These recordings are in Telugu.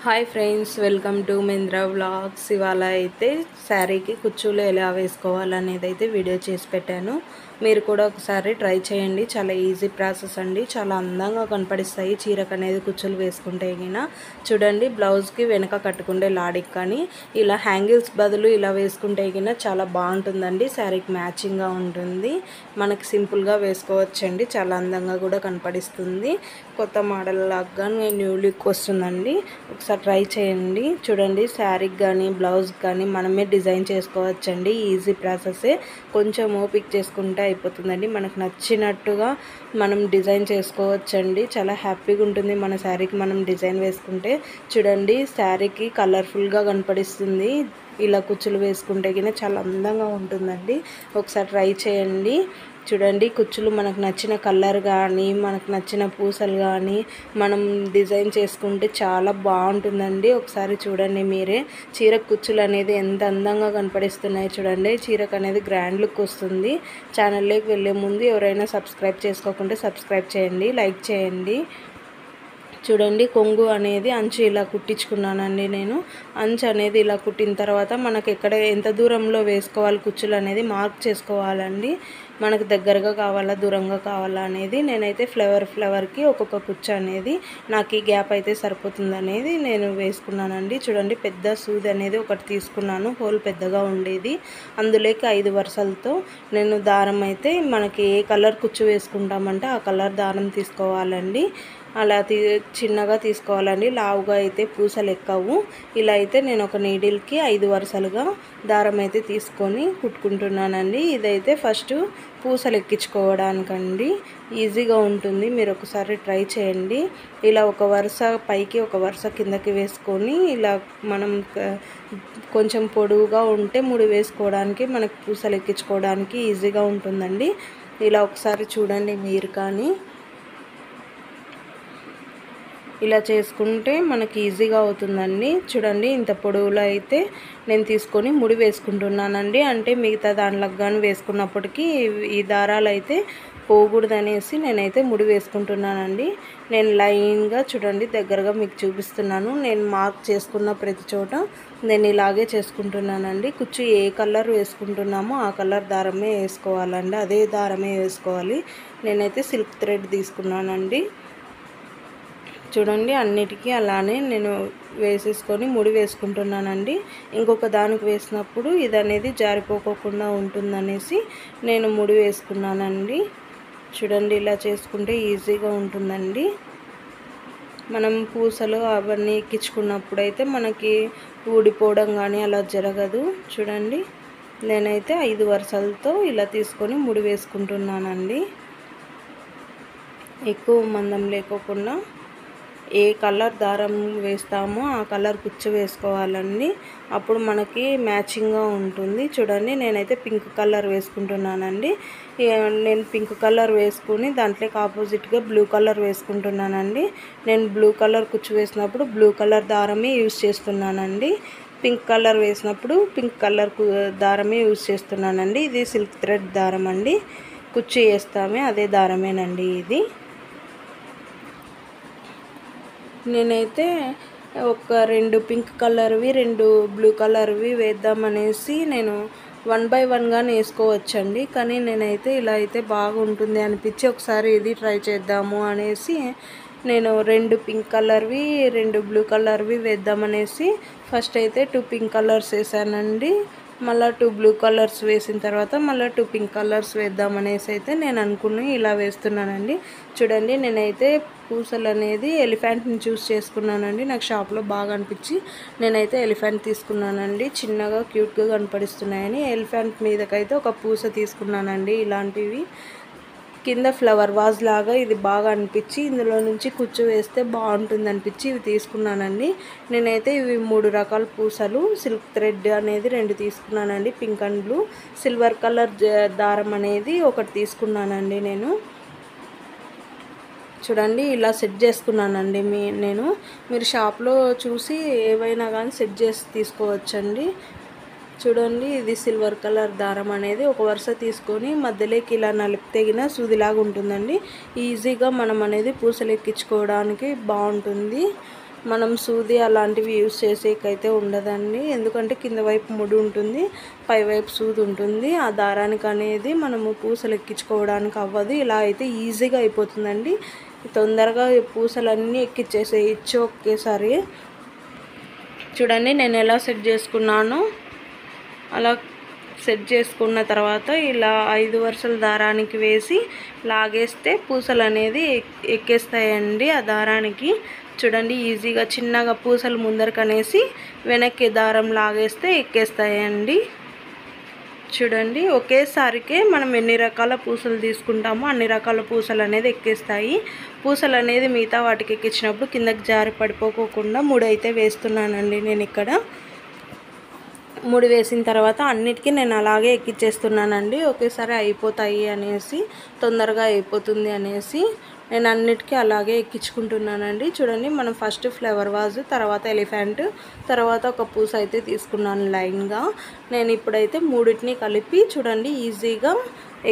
Hi friends, welcome to Mahendra vlogs. ఇవాళ అయితే శారీకి కుచ్చులు ఎలా వేసుకోవాలనేది అయితే వీడియో చేసి పెట్టాను. మీరు కూడా ఒకసారి ట్రై చేయండి. చాలా ఈజీ ప్రాసెస్ అండి. చాలా అందంగా కనపడిస్తాయి చీరకు అనేది కుచ్చులు వేసుకుంటే గిన. చూడండి, బ్లౌజ్కి వెనక కట్టుకుంటే లాడికి కానీ ఇలా హ్యాంగిల్స్ బదులు ఇలా వేసుకుంటే గిన చాలా బాగుంటుందండి. శారీకి మ్యాచింగ్గా ఉంటుంది. మనకి సింపుల్గా వేసుకోవచ్చండి. చాలా అందంగా కూడా కనపడిస్తుంది. కొత్త మోడల్ లాగా న్యూ లుక్ వస్తుందండి. ఒకసారి ట్రై చేయండి. చూడండి, శారీకి కానీ బ్లౌజ్కి కానీ మనమే డిజైన్ చేసుకోవచ్చండి. ఈజీ ప్రాసెసే. కొంచెం ఓపిక చేసుకుంటే అయిపోతుందండి. మనకు నచ్చినట్టుగా మనం డిజైన్ చేసుకోవచ్చండి. చాలా హ్యాపీగా ఉంటుంది మన శారీకి మనం డిజైన్ వేసుకుంటే. చూడండి, శారీకి కలర్ఫుల్గా కనపడిస్తుంది. ఇలా కుచ్చులు వేసుకుంటే కింద చాలా అందంగా ఉంటుందండి. ఒకసారి ట్రై చేయండి. చూడండి, కుచ్చులు మనకు నచ్చిన కలర్ కానీ మనకు నచ్చిన పూసలు కానీ మనం డిజైన్ చేసుకుంటే చాలా బాగుంటుందండి. ఒకసారి చూడండి మీరే. చీర కుచ్చులు అనేది ఎంత అందంగా కనపడిస్తున్నాయి చూడండి. చీరకు అనేది గ్రాండ్ లుక్ వస్తుంది. ఛానల్లోకి వెళ్ళే ముందు ఎవరైనా సబ్స్క్రైబ్ చేసుకోకుంటే సబ్స్క్రైబ్ చేయండి, లైక్ చేయండి. చూడండి, కొంగు అనేది అంచు ఇలా కుట్టించుకున్నానండి నేను. అంచు అనేది ఇలా కుట్టిన తర్వాత మనకు ఎక్కడ ఎంత దూరంలో వేసుకోవాలి కుచ్చులు అనేది మార్క్ చేసుకోవాలండి. మనకు దగ్గరగా కావాలా దూరంగా కావాలా అనేది. నేనైతే ఫ్లవర్కి ఒక్కొక్క కుచ్చు అనేది నాకు ఈ గ్యాప్ అయితే సరిపోతుంది అనేది నేను వేసుకున్నానండి. చూడండి, పెద్ద సూది అనేది ఒకటి తీసుకున్నాను, హోల్ పెద్దగా ఉండేది. అందులోకి 5 వరుసలతో నేను దారం అయితే మనకి ఏ కలర్ కుచ్చు వేసుకుంటామంటే ఆ కలర్ దారం తీసుకోవాలండి. అలా చిన్నగా తీసుకోవాలండి. లావుగా అయితే పూసలు ఎక్కవు. ఇలా అయితే నేను ఒక నీడిల్కి 5 వరుసలుగా దారం అయితే తీసుకొని కుట్టుకుంటున్నానండి. ఇదైతే ఫస్ట్ పూసలు ఎక్కించుకోవడానికండి. ఈజీగా ఉంటుంది. మీరు ఒకసారి ట్రై చేయండి. ఇలా ఒక వరుస పైకి ఒక వరుస కిందకి వేసుకొని ఇలా మనం కొంచెం పొడవుగా ఉంటే ముడి వేసుకోవడానికి మనకి పూసలు ఎక్కించుకోవడానికి ఈజీగా ఉంటుందండి. ఇలా ఒకసారి చూడండి మీరు కానీ. ఇలా చేసుకుంటే మనకి ఈజీగా అవుతుందండి. చూడండి, ఇంత పొడవులో అయితే నేను తీసుకొని ముడి వేసుకుంటున్నానండి. అంటే మిగతా దాంట్లోకి కానీ వేసుకున్నప్పటికీ ఈ దారాలు అయితే పోకూడదనేసి నేనైతే ముడి వేసుకుంటున్నానండి. నేను లైన్గా చూడండి దగ్గరగా మీకు చూపిస్తున్నాను. నేను మార్క్ చేసుకున్న ప్రతి చోట నేను ఇలాగే చేసుకుంటున్నానండి. కుచ్చు ఏ కలర్ వేసుకుంటున్నామో ఆ కలర్ దారమే వేసుకోవాలండి. అదే దారమే వేసుకోవాలి. నేనైతే సిల్క్ థ్రెడ్ తీసుకున్నానండి. చూడండి, అన్నిటికీ అలానే నేను వేసేసుకొని ముడి వేసుకుంటున్నానండి. ఇంకొక దానికి వేసినప్పుడు ఇది అనేది జారిపోకుండా ఉంటుందనేసి నేను ముడి వేసుకున్నానండి. చూడండి, ఇలా చేసుకుంటే ఈజీగా ఉంటుందండి. మనం పూసలు అవన్నీ ఎక్కించుకున్నప్పుడు అయితే మనకి ఊడిపోవడం కానీ అలా జరగదు. చూడండి, నేనైతే 5 వరుసలతో ఇలా తీసుకొని ముడి వేసుకుంటున్నానండి. ఎక్కువ మందం లేకోకుండా ఏ కలర్ దారం వేస్తామో ఆ కలర్ కుచ్చు వేసుకోవాలండి. అప్పుడు మనకి మ్యాచింగ్గా ఉంటుంది. చూడండి, నేనైతే పింక్ కలర్ వేసుకుంటున్నానండి. నేను పింక్ కలర్ వేసుకుని దాంట్లోకి ఆపోజిట్గా బ్లూ కలర్ వేసుకుంటున్నానండి. నేను బ్లూ కలర్ కుచ్చు వేసినప్పుడు బ్లూ కలర్ దారమే యూజ్ చేస్తున్నానండి. పింక్ కలర్ వేసినప్పుడు పింక్ కలర్ దారమే యూజ్ చేస్తున్నానండి. ఇది సిల్క్ థ్రెడ్ దారం అండి. కుచ్చు వేస్తామే అదే దారమేనండి ఇది. నేనైతే ఒక 2 పింక్ కలర్వి 2 బ్లూ కలర్వి వేద్దామనేసి నేను 1 బై 1గా వేసుకోవచ్చండి. కానీ నేనైతే ఇలా అయితే బాగుంటుంది అనిపించి ఒకసారి ఇది ట్రై చేద్దాము అనేసి నేను 2 పింక్ కలర్వి 2 బ్లూ కలర్వి వేద్దామనేసి ఫస్ట్ అయితే 2 పింక్ కలర్స్ వేసానండి. మళ్ళీ 2 బ్లూ కలర్స్ వేసిన తర్వాత మళ్ళీ 2 పింక్ కలర్స్ వేద్దామనేసి అయితే నేను అనుకుని ఇలా వేస్తున్నానండి. చూడండి, నేనైతే పూసలు అనేది ఎలిఫెంట్ని చూస్ చేసుకున్నానండి. నాకు షాప్లో బాగా అనిపించి నేనైతే ఎలిఫెంట్ తీసుకున్నానండి. చిన్నగా క్యూట్గా కనపడిస్తున్నాయని ఎలిఫెంట్ మీదకైతే ఒక పూస తీసుకున్నానండి. ఇలాంటివి కింద ఫ్లవర్ వాజ్ లాగా ఇది బాగా అనిపించి ఇందులో నుంచి కుచ్చు వేస్తే బాగుంటుంది అనిపించి ఇవి తీసుకున్నానండి. నేనైతే ఇవి 3 రకాల పూసలు సిల్క్ థ్రెడ్ అనేది 2 తీసుకున్నానండి. Pink and blue. Silver colour దారం అనేది ఒకటి తీసుకున్నానండి నేను. చూడండి, ఇలా సెట్ చేసుకున్నానండి మీరు షాప్లో చూసి ఏవైనా కానీ సెట్ చేసి తీసుకోవచ్చండి. చూడండి, ఇది సిల్వర్ కలర్ దారం అనేది ఒక వరుస తీసుకొని మధ్యలోకి ఇలా నలిపితే గిన సూదిలాగా ఉంటుందండి. ఈజీగా మనం అనేది పూసలు ఎక్కించుకోవడానికి బాగుంటుంది. మనం సూది అలాంటివి యూస్ చేసేకైతే ఉండదండి. ఎందుకంటే కింద వైపు ముడి ఉంటుంది, పై వైపు సూది ఉంటుంది. ఆ దారానికి అనేది మనము పూసలు ఎక్కించుకోవడానికి అవ్వదు. ఇలా అయితే ఈజీగా అయిపోతుందండి. తొందరగా పూసలన్నీ ఎక్కించేసేయచ్చు ఒకేసారి. చూడండి నేను ఎలా సెట్ చేసుకున్నానో అలా సెట్ చేసుకున్న తర్వాత ఇలా 5 వరుసల దారానికి వేసి లాగేస్తే పూసలు అనేది ఎక్కేస్తాయండి ఆ దారానికి. చూడండి ఈజీగా చిన్నగా పూసలు ముందరకనేసి వెనక్కి దారం లాగేస్తే ఎక్కేస్తాయండి. చూడండి ఒకేసారికే మనం ఎన్ని రకాల పూసలు తీసుకుంటామో అన్ని రకాల పూసలు అనేది ఎక్కేస్తాయి. పూసలు అనేది మిగతా వాటికి ఎక్కించినప్పుడు కిందకి జారి పడిపోకుండా ముడైతే వేస్తున్నానండి నేను ఇక్కడ. ముడి వేసిన తర్వాత అన్నిటికీ నేను అలాగే ఎక్కించేస్తున్నానండి. ఒకేసారి అయిపోతాయి అనేసి, తొందరగా అయిపోతుంది అనేసి నేను అన్నిటికీ అలాగే ఎక్కించుకుంటున్నానండి. చూడండి మనం ఫస్ట్ ఫ్లవర్ వాజ్, తర్వాత ఎలిఫెంట్, తర్వాత ఒక పూస అయితే తీసుకున్నాను లైన్గా. నేను ఇప్పుడైతే మూడింటిని కలిపి చూడండి ఈజీగా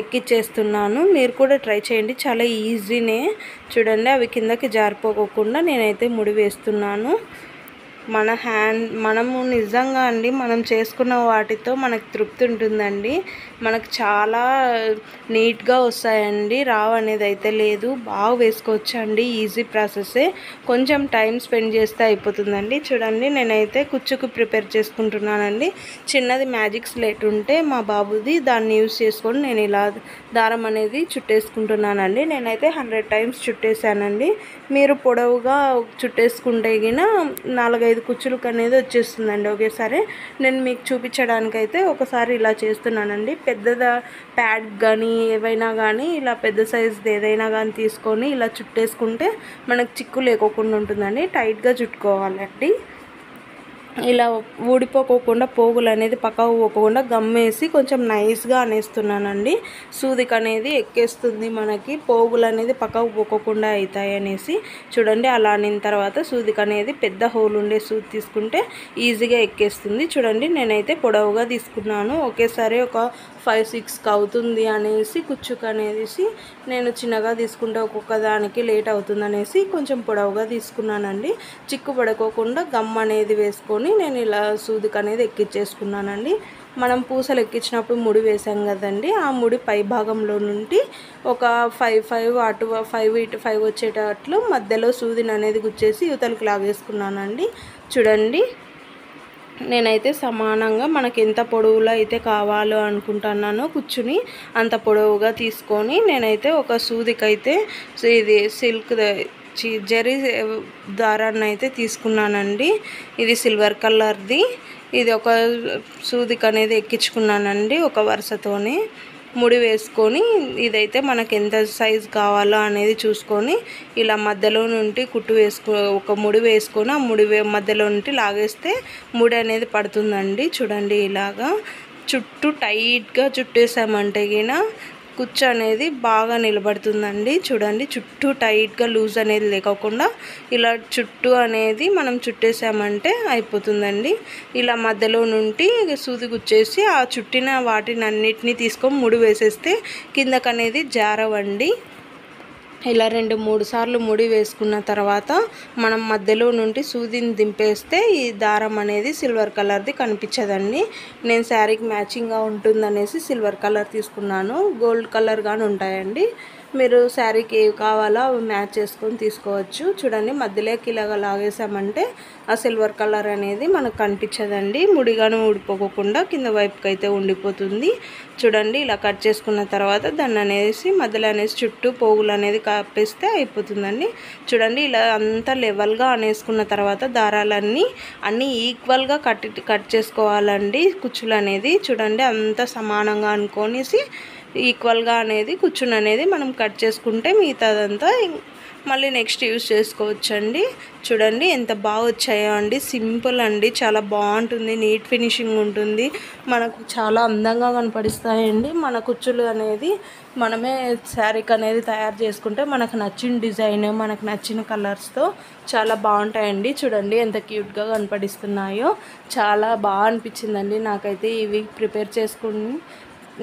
ఎక్కించేస్తున్నాను. మీరు కూడా ట్రై చేయండి, చాలా ఈజీనే. చూడండి అవి కిందకి జారిపోకుండా నేనైతే ముడి వేస్తున్నాను. మనము నిజంగా అండి మనం చేసుకున్న వాటితో మనకు తృప్తి ఉంటుందండి. మనకు చాలా నీట్గా వస్తాయండి, రావు అనేది అయితే లేదు. బాగా వేసుకోవచ్చు అండి, ఈజీ ప్రాసెస్సే. కొంచెం టైం స్పెండ్ చేస్తే అయిపోతుందండి. చూడండి నేనైతే కుచ్చుకు ప్రిపేర్ చేసుకుంటున్నానండి. చిన్నది మ్యాజిక్ స్లేట్ ఉంటే మా బాబుది, దాన్ని యూస్ చేసుకొని నేను ఇలా దారం అనేది చుట్టేసుకుంటున్నానండి. నేనైతే 100 టైమ్స్ చుట్టేసానండి. మీరు పొడవుగా చుట్టేసుకుంటే గిన 4-5 కుచ్చులకు అనేది వచ్చేస్తుందండి ఒకేసారి. నేను మీకు చూపించడానికైతే ఒకసారి ఇలా చేస్తున్నానండి. పెద్ద ప్యాడ్ కానీ ఏవైనా కానీ ఇలా పెద్ద సైజుది ఏదైనా కానీ తీసుకొని ఇలా చుట్టేసుకుంటే మనకు చిక్కు లేకోకుండా ఉంటుందండి. టైట్గా చుట్టుకోవాలండి. ఇలా ఊడిపోకోకుండా పోగులు అనేది పక్కకు పోకుండా గమ్మేసి కొంచెం నైస్గా అనేస్తున్నానండి. సూదికి అనేది ఎక్కేస్తుంది, మనకి పోగులు అనేది పక్కకు పోకోకుండా అవుతాయి అనేసి. చూడండి అలా అనిన తర్వాత సూదికి అనేది పెద్ద హోల్ ఉండే సూది తీసుకుంటే ఈజీగా ఎక్కేస్తుంది. చూడండి నేనైతే పొడవుగా తీసుకున్నాను. ఒకేసారి ఒక 5-6 అవుతుంది అనేసి కుచ్చుకు అనేసి నేను చిన్నగా తీసుకుంటే ఒక్కొక్క దానికి లేట్ అవుతుంది అనేసి కొంచెం పొడవుగా తీసుకున్నానండి. చిక్కు పడుకోకుండా గమ్ అనేది వేసుకొని నేను ఇలా సూదికి అనేది ఎక్కించేసుకున్నానండి. మనం పూసలు ఎక్కించినప్పుడు ముడి వేసాం కదండి, ఆ ముడి పై భాగంలో నుండి ఒక 5 అటు 5 ఇటు 5 వచ్చేటట్లు మధ్యలో సూదిని అనేది గుచ్చేసి యువతలకు లాగేసుకున్నానండి. చూడండి నేనైతే సమానంగా మనకి ఎంత పొడవులో అయితే కావాలో అనుకుంటున్నానో కుచ్చుని అంత పొడవుగా తీసుకొని నేనైతే ఒక సూదికైతే ఇది సిల్క్ జరీ దారాన్ని అయితే తీసుకున్నానండి. ఇది సిల్వర్ కలర్ది. ఇది ఒక సూదికి అనేది ఎక్కించుకున్నానండి ఒక వరుసతోని. ముడి వేసుకొని ఇదైతే మనకు ఎంత సైజు కావాలో అనేది చూసుకొని ఇలా మధ్యలో నుండి కుట్టు ఒక ముడి వేసుకొని ఆ ముడి మధ్యలో నుండి లాగేస్తే ముడి అనేది పడుతుందండి. చూడండి ఇలాగా చుట్టూ టైట్గా చుట్టేసామంటే గిన కుచ్చు అనేది బాగా నిలబడుతుందండి. చూడండి చుట్టూ టైట్గా లూజ్ అనేది లేకుండా ఇలా చుట్టూ అనేది మనం చుట్టేసామంటే అయిపోతుందండి. ఇలా మధ్యలో నుండి సూది గుచ్చేసి ఆ చుట్టిన వాటిని అన్నిటినీ తీసుకొని ముడి వేసేస్తే కిందకనేది జారవండి. ఇలా 2-3 సార్లు ముడి వేసుకున్న తర్వాత మనం మధ్యలో నుండి సూదిని దింపేస్తే ఈ దారం అనేది సిల్వర్ కలర్ది కనిపించదండి. నేను శారీకి మ్యాచింగ్గా ఉంటుందనేసి సిల్వర్ కలర్ తీసుకున్నాను. గోల్డ్ కలర్ కానీ ఉంటాయండి. మీరు శారీకి ఏవి కావాలో అవి మ్యాచ్ చేసుకొని తీసుకోవచ్చు. చూడండి మధ్యలోకి ఇలాగ లాగేసామంటే ఆ సిల్వర్ కలర్ అనేది మనకు కనిపించదండి. ముడిగాను ఊడిపోకుండా కింద వైపుకి అయితే ఉండిపోతుంది. చూడండి ఇలా కట్ చేసుకున్న తర్వాత దాన్ని అనేసి మధ్యలో అనేసి చుట్టూ పోగులు అనేది కప్పేస్తే అయిపోతుందండి. చూడండి ఇలా అంతా లెవెల్గా అనేసుకున్న తర్వాత దారాలన్నీ ఈక్వల్గా కట్ చేసుకోవాలండి కుచ్చులు అనేది. చూడండి అంతా సమానంగా అనుకొనేసి ఈక్వల్గా అనేది కుచ్చును అనేది మనం కట్ చేసుకుంటే మిగతాదంతా మళ్ళీ నెక్స్ట్ యూస్ చేసుకోవచ్చండి. చూడండి ఎంత బాగా వచ్చాయో అండి. సింపుల్ అండి, చాలా బాగుంటుంది, నీట్ ఫినిషింగ్ ఉంటుంది, మనకు చాలా అందంగా కనపడిస్తాయండి. మన కుచ్చులు అనేది మనమే శారీకి అనేది తయారు చేసుకుంటే మనకు నచ్చిన డిజైన్, మనకు నచ్చిన కలర్స్తో చాలా బాగుంటాయండి. చూడండి ఎంత క్యూట్గా కనపడిస్తున్నాయో, చాలా బాగా అనిపించిందండి నాకైతే. ఇవి ప్రిపేర్ చేసుకుని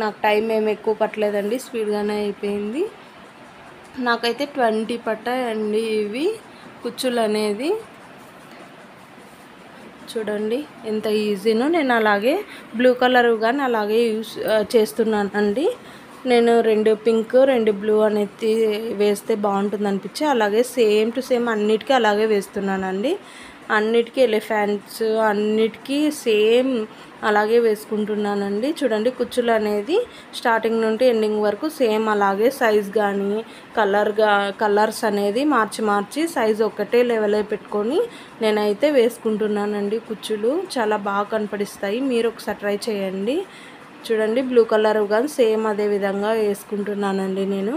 నాకు టైం ఏమి ఎక్కువ పట్టలేదండి, స్పీడ్గానే అయిపోయింది. నాకైతే 20 పట్టాయండి ఇవి కుచ్చులు అనేది. చూడండి ఎంత ఈజీనో. నేను అలాగే బ్లూ కలర్ కానీ అలాగే యూస్ చేస్తున్నానండి. నేను 2 పింక్ 2 బ్లూ అనేది వేస్తే బాగుంటుంది అనిపించి అలాగే సేమ్ టు సేమ్ అన్నిటికీ అలాగే వేస్తున్నానండి. అన్నిటికీ ఎలిఫెంట్స్ అన్నిటికీ సేమ్ అలాగే వేసుకుంటున్నానండి. చూడండి కుచ్చులు అనేది స్టార్టింగ్ నుండి ఎండింగ్ వరకు సేమ్ అలాగే సైజ్ కానీ కలర్స్ అనేది మార్చి సైజ్ ఒకటే లెవెల్ పెట్టుకొని నేనైతే వేసుకుంటున్నానండి. కుచ్చులు చాలా బాగా కనపడిస్తాయి. మీరు ఒకసారి ట్రై చేయండి. చూడండి బ్లూ కలర్ కానీ సేమ్ అదే విధంగా వేసుకుంటున్నానండి. నేను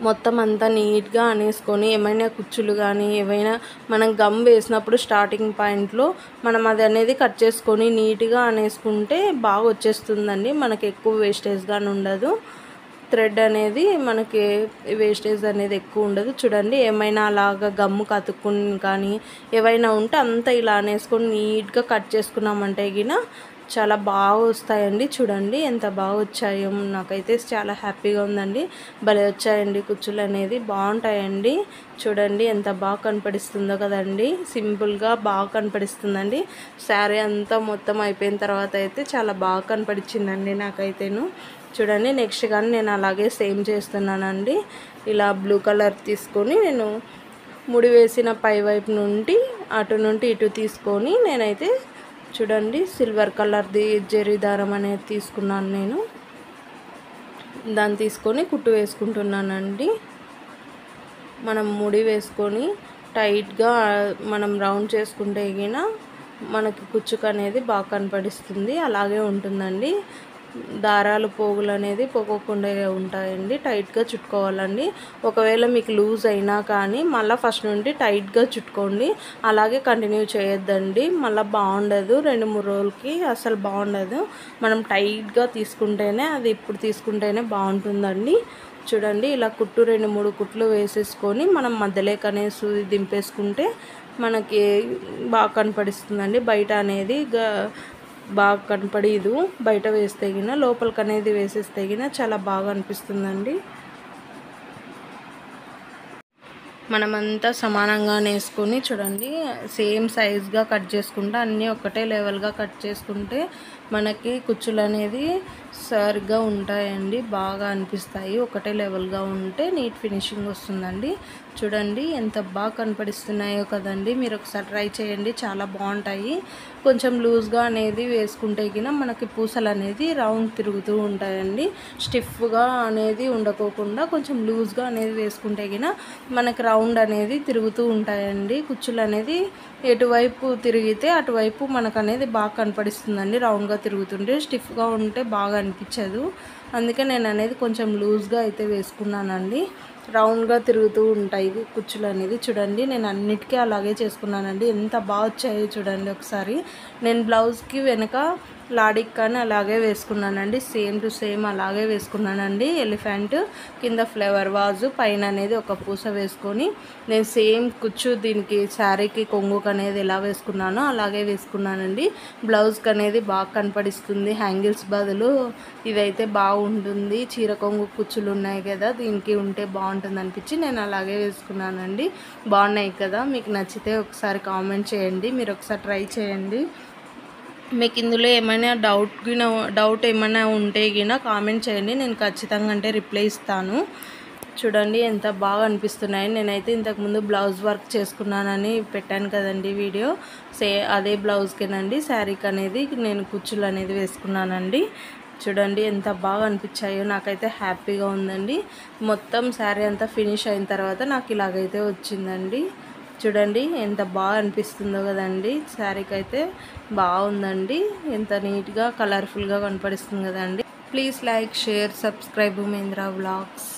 మొత్తం అంతా నీట్గా అనేసుకొని ఏమైనా కుచ్చులు కానీ ఏవైనా మనం గమ్ వేసినప్పుడు స్టార్టింగ్ పాయింట్లో మనం అది అనేది కట్ చేసుకొని నీట్గా అనేసుకుంటే బాగా వచ్చేస్తుందండి. మనకి ఎక్కువ వేస్టేజ్ కానీ ఉండదు. థ్రెడ్ అనేది మనకి వేస్టేజ్ అనేది ఎక్కువ ఉండదు. చూడండి ఏమైనా అలాగా గమ్ము కతుక్కుని కానీ ఏవైనా ఉంటే అంతా ఇలా అనేసుకొని నీట్గా కట్ చేసుకున్నామంటే గిన చాలా బాగా వస్తాయండి. చూడండి ఎంత బాగా వచ్చాయో, నాకైతే చాలా హ్యాపీగా ఉందండి. భలే వచ్చాయండి కుచ్చులు అనేది, బాగుంటాయండి. చూడండి ఎంత బాగా కనపడిస్తుందో కదండి. సింపుల్గా బాగా కనపడిస్తుందండి. శారీ అంతా మొత్తం అయిపోయిన తర్వాత అయితే చాలా బాగా కనపడిచ్చిందండి నాకైతేను. చూడండి నెక్స్ట్ కానీ నేను అలాగే సేమ్ చేస్తున్నానండి. ఇలా బ్లూ కలర్ తీసుకొని నేను ముడి వేసిన పై వైపు నుండి అటు నుండి ఇటు తీసుకొని నేనైతే చూడండి సిల్వర్ కలర్ది జరీ దారం అనేది తీసుకున్నాను. నేను దాన్ని తీసుకొని కుట్టు వేసుకుంటున్నానండి. మనం ముడి వేసుకొని టైట్గా మనం రౌండ్ చేసుకుంటే గిన మనకి కుచ్చుకు అనేది బాగా కనపడిస్తుంది. అలాగే ఉంటుందండి. దారాలు పోగులు అనేది పోకోకుండా ఉంటాయండి. టైట్గా చుట్టుకోవాలండి. ఒకవేళ మీకు లూజ్ అయినా కానీ మళ్ళీ ఫస్ట్ నుండి టైట్గా చుట్టుకోండి. అలాగే కంటిన్యూ చేయొద్దండి. మళ్ళీ బాగుండదు. 2-3 రోజులకి అసలు బాగుండదు. మనం టైట్గా తీసుకుంటేనే అది ఇప్పుడు తీసుకుంటేనే బాగుంటుందండి. చూడండి ఇలా కుట్టు 2-3 కుట్లు వేసేసుకొని మనం మధ్యలోకి అనేది సూది దింపేసుకుంటే మనకి బాగా కనపడిస్తుందండి. బయట అనేది బాగా కనపడదు. బయట వేస్తే గిన లోపలికి అనేది వేసేస్తే గిన చాలా బాగా అనిపిస్తుందండి. మనమంతా సమానంగా వేసుకొని చూడండి సేమ్ సైజ్గా కట్ చేసుకుంటే అన్నీ ఒకటే లెవెల్గా కట్ చేసుకుంటే మనకి కుచ్చులు అనేది సరిగ్గా ఉంటాయండి. బాగా అనిపిస్తాయి. ఒకటే లెవెల్గా ఉంటే నీట్ ఫినిషింగ్ వస్తుందండి. చూడండి ఎంత బాగా కనపడిస్తున్నాయో కదండి. మీరు ఒకసారి ట్రై చేయండి. చాలా బాగుంటాయి. కొంచెం లూజ్గా అనేది వేసుకుంటే గిన మనకి పూసలు అనేది రౌండ్ తిరుగుతూ ఉంటాయండి. స్టిఫ్గా అనేది ఉండకోకుండా కొంచెం లూజ్గా అనేది వేసుకుంటే గిన మనకి రౌండ్ అనేది తిరుగుతూ ఉంటాయండి. కుచ్చులు అనేది ఎటువైపు తిరిగితే అటువైపు మనకు అనేది బాగా కనపడిస్తుందండి. రౌండ్గా తిరుగుతుంటే స్టిఫ్గా ఉంటే బాగా అనిపించదు. అందుకే నేను అనేది కొంచెం లూజ్గా అయితే వేసుకున్నానండి. రౌండ్గా తిరుగుతూ ఉంటాయి కుచ్చులు అనేది. చూడండి నేను అన్నిటికీ అలాగే చేసుకున్నానండి. ఎంత బాగా వచ్చాయో చూడండి ఒకసారి. నేను బ్లౌజ్కి వెనక లాడిక్ కానీ అలాగే వేసుకున్నానండి. సేమ్ టు సేమ్ అలాగే వేసుకున్నానండి. ఎలిఫెంట్ కింద ఫ్లవర్ వాజు పైన అనేది ఒక పూస వేసుకొని నేను సేమ్ కుచ్చు దీనికి శారీకి కొంగుకు అనేది ఎలా వేసుకున్నానో అలాగే వేసుకున్నానండి. బ్లౌజ్కి అనేది బాగా కనపడిస్తుంది. హ్యాంగిల్స్ బదులు ఇదైతే బాగుంటుంది. చీర కొంగు కుచ్చులు ఉన్నాయి కదా, దీనికి ఉంటే బాగుంటుంది అనిపించి నేను అలాగే వేసుకున్నానండి. బాగున్నాయి కదా. మీకు నచ్చితే ఒకసారి కామెంట్ చేయండి. మీరు ఒకసారి ట్రై చేయండి. మీకు ఇందులో ఏమైనా డౌట్ ఏమైనా ఉంటే గిన కామెంట్ చేయండి. నేను ఖచ్చితంగా అంటే రిప్లై ఇస్తాను. చూడండి ఎంత బాగా అనిపిస్తున్నాయి. నేనైతే ఇంతకుముందు బ్లౌజ్ వర్క్ చేసుకున్నానని పెట్టాను కదండి వీడియో. అదే బ్లౌజ్కేనండి శారీకి అనేది నేను కుచ్చులు అనేది వేసుకున్నానండి. చూడండి ఎంత బాగా అనిపించాయో. నాకైతే హ్యాపీగా ఉందండి. మొత్తం శారీ అంతా ఫినిష్ అయిన తర్వాత నాకు ఇలాగైతే వచ్చిందండి. చూడండి ఎంత బాగా అనిపిస్తుందో కదండి. శారీకి అయితే బాగుందండి. ఎంత నీట్గా కలర్ఫుల్గా కనపడిస్తుంది కదండి. Please like, share, subscribe Umendra vlogs.